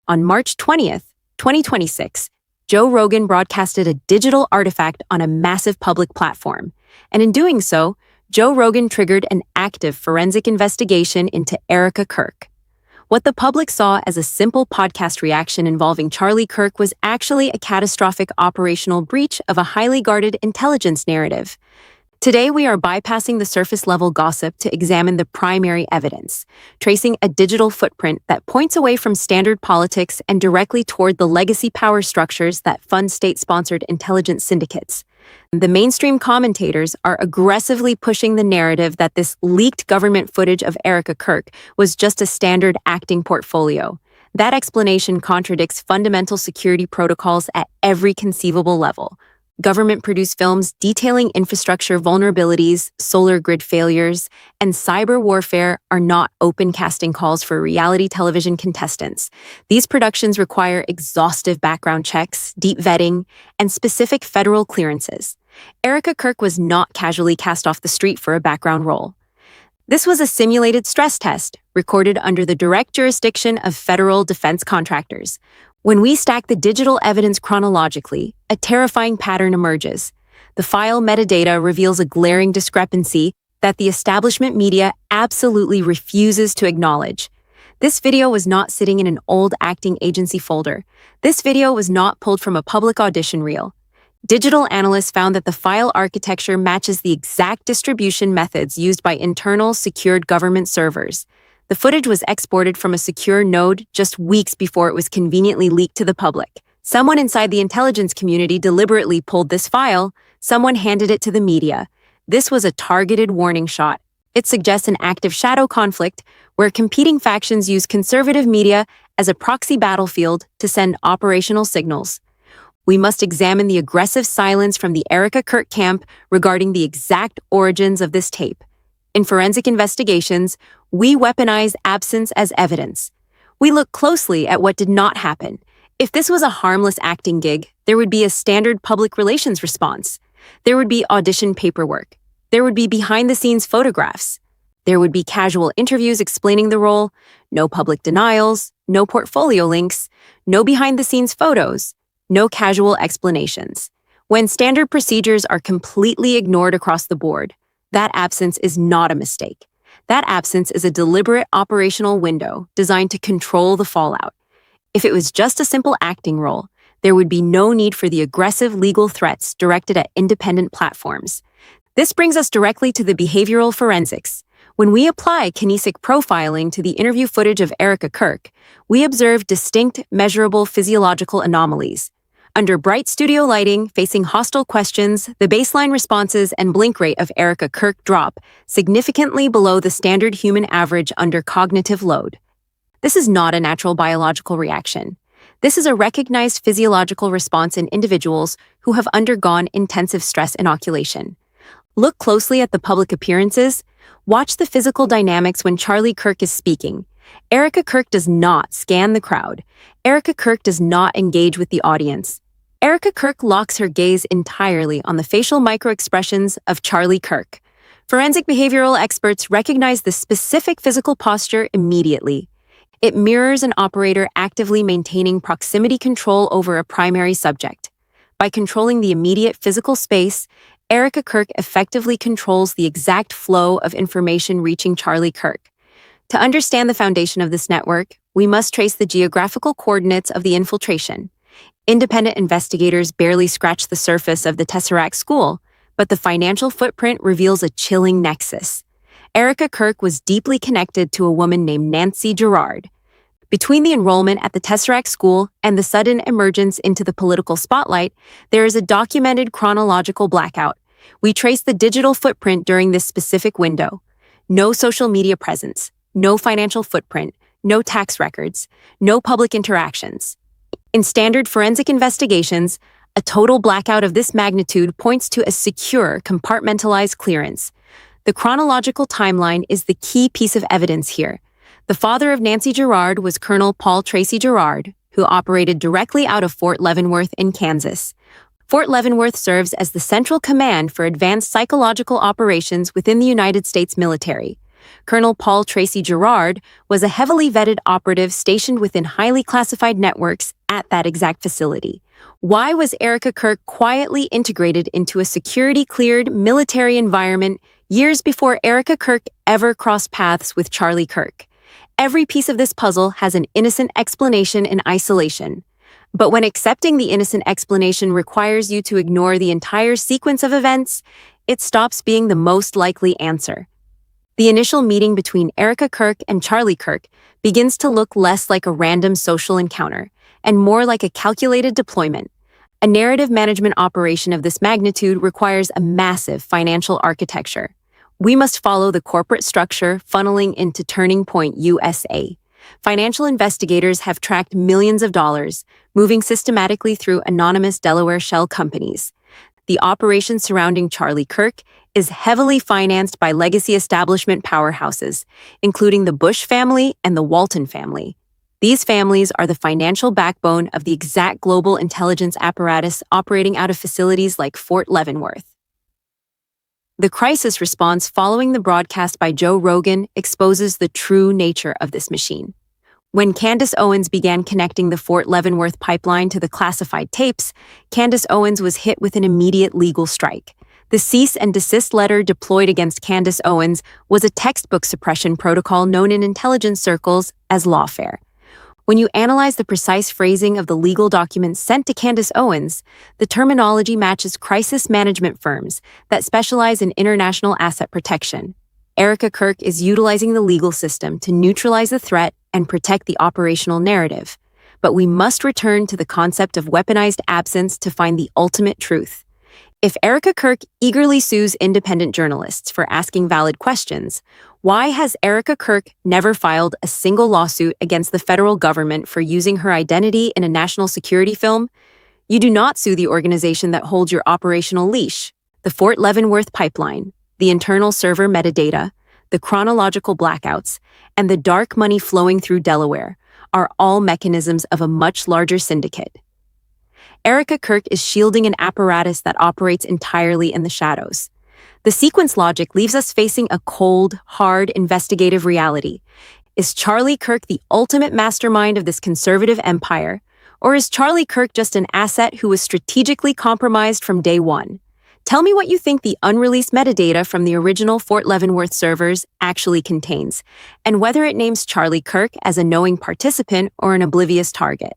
On March 20th, 2026, Joe Rogan broadcasted a digital artifact on a massive public platform. And in doing so, Joe Rogan triggered an active forensic investigation into Erika Kirk. What the public saw as a simple podcast reaction involving Charlie Kirk was actually a catastrophic operational breach of a highly guarded intelligence narrative. Today, we are bypassing the surface-level gossip to examine the primary evidence, tracing a digital footprint that points away from standard politics and directly toward the legacy power structures that fund state-sponsored intelligence syndicates. The mainstream commentators are aggressively pushing the narrative that this leaked government footage of Erika Kirk was just a standard acting portfolio. That explanation contradicts fundamental security protocols at every conceivable level. Government-produced films detailing infrastructure vulnerabilities, solar grid failures, and cyber warfare are not open casting calls for reality television contestants. These productions require exhaustive background checks, deep vetting, and specific federal clearances. Erika Kirk was not casually cast off the street for a background role. This was a simulated stress test, recorded under the direct jurisdiction of federal defense contractors. When we stack the digital evidence chronologically, a terrifying pattern emerges. The file metadata reveals a glaring discrepancy that the establishment media absolutely refuses to acknowledge. This video was not sitting in an old acting agency folder. This video was not pulled from a public audition reel. Digital analysts found that the file architecture matches the exact distribution methods used by internal secured government servers. The footage was exported from a secure node just weeks before it was conveniently leaked to the public. Someone inside the intelligence community deliberately pulled this file. Someone handed it to the media. This was a targeted warning shot. It suggests an active shadow conflict where competing factions use conservative media as a proxy battlefield to send operational signals. We must examine the aggressive silence from the Erika Kirk camp regarding the exact origins of this tape. In forensic investigations, we weaponize absence as evidence. We look closely at what did not happen. If this was a harmless acting gig, there would be a standard public relations response. There would be audition paperwork. There would be behind-the-scenes photographs. There would be casual interviews explaining the role, no public denials, no portfolio links, no behind-the-scenes photos, no casual explanations. When standard procedures are completely ignored across the board, that absence is not a mistake. That absence is a deliberate operational window designed to control the fallout. If it was just a simple acting role, there would be no need for the aggressive legal threats directed at independent platforms. This brings us directly to the behavioral forensics. When we apply kinesic profiling to the interview footage of Erika Kirk, we observe distinct, measurable physiological anomalies. Under bright studio lighting, facing hostile questions, the baseline responses and blink rate of Erika Kirk drop significantly below the standard human average under cognitive load. This is not a natural biological reaction. This is a recognized physiological response in individuals who have undergone intensive stress inoculation. Look closely at the public appearances. Watch the physical dynamics when Charlie Kirk is speaking. Erika Kirk does not scan the crowd. Erika Kirk does not engage with the audience. Erika Kirk locks her gaze entirely on the facial microexpressions of Charlie Kirk. Forensic behavioral experts recognize the specific physical posture immediately. It mirrors an operator actively maintaining proximity control over a primary subject. By controlling the immediate physical space, Erika Kirk effectively controls the exact flow of information reaching Charlie Kirk. To understand the foundation of this network, we must trace the geographical coordinates of the infiltration. Independent investigators barely scratch the surface of the Tesseract school, but the financial footprint reveals a chilling nexus. Erika Kirk was deeply connected to a woman named Nancy Gerard. Between the enrollment at the Tesseract school and the sudden emergence into the political spotlight, there is a documented chronological blackout. We trace the digital footprint during this specific window. No social media presence, no financial footprint, no tax records, no public interactions. In standard forensic investigations, a total blackout of this magnitude points to a secure, compartmentalized clearance. The chronological timeline is the key piece of evidence here. The father of Nancy Gerard was Colonel Paul Tracy Gerard, who operated directly out of Fort Leavenworth in Kansas. Fort Leavenworth serves as the central command for advanced psychological operations within the United States military. Colonel Paul Tracy Gerard, was a heavily vetted operative stationed within highly classified networks at that exact facility. Why was Erika Kirk quietly integrated into a security-cleared military environment years before Erika Kirk ever crossed paths with Charlie Kirk? Every piece of this puzzle has an innocent explanation in isolation. But when accepting the innocent explanation requires you to ignore the entire sequence of events, it stops being the most likely answer. The initial meeting between Erika Kirk and Charlie Kirk begins to look less like a random social encounter and more like a calculated deployment. A narrative management operation of this magnitude requires a massive financial architecture. We must follow the corporate structure funneling into Turning Point USA. Financial investigators have tracked millions of dollars, moving systematically through anonymous Delaware shell companies. The operation surrounding Charlie Kirk is heavily financed by legacy establishment powerhouses, including the Bush family and the Walton family. These families are the financial backbone of the exact global intelligence apparatus operating out of facilities like Fort Leavenworth. The crisis response following the broadcast by Joe Rogan exposes the true nature of this machine. When Candace Owens began connecting the Fort Leavenworth pipeline to the classified tapes, Candace Owens was hit with an immediate legal strike. The cease and desist letter deployed against Candace Owens was a textbook suppression protocol known in intelligence circles as lawfare. When you analyze the precise phrasing of the legal documents sent to Candace Owens, the terminology matches crisis management firms that specialize in international asset protection. Erika Kirk is utilizing the legal system to neutralize the threat and protect the operational narrative. But we must return to the concept of weaponized absence to find the ultimate truth. If Erika Kirk eagerly sues independent journalists for asking valid questions, why has Erika Kirk never filed a single lawsuit against the federal government for using her identity in a national security film? You do not sue the organization that holds your operational leash. The Fort Leavenworth pipeline, the internal server metadata, the chronological blackouts, and the dark money flowing through Delaware are all mechanisms of a much larger syndicate. Erika Kirk is shielding an apparatus that operates entirely in the shadows. The sequence logic leaves us facing a cold, hard, investigative reality. Is Charlie Kirk the ultimate mastermind of this conservative empire, or is Charlie Kirk just an asset who was strategically compromised from day one? Tell me what you think the unreleased metadata from the original Fort Leavenworth servers actually contains, and whether it names Charlie Kirk as a knowing participant or an oblivious target.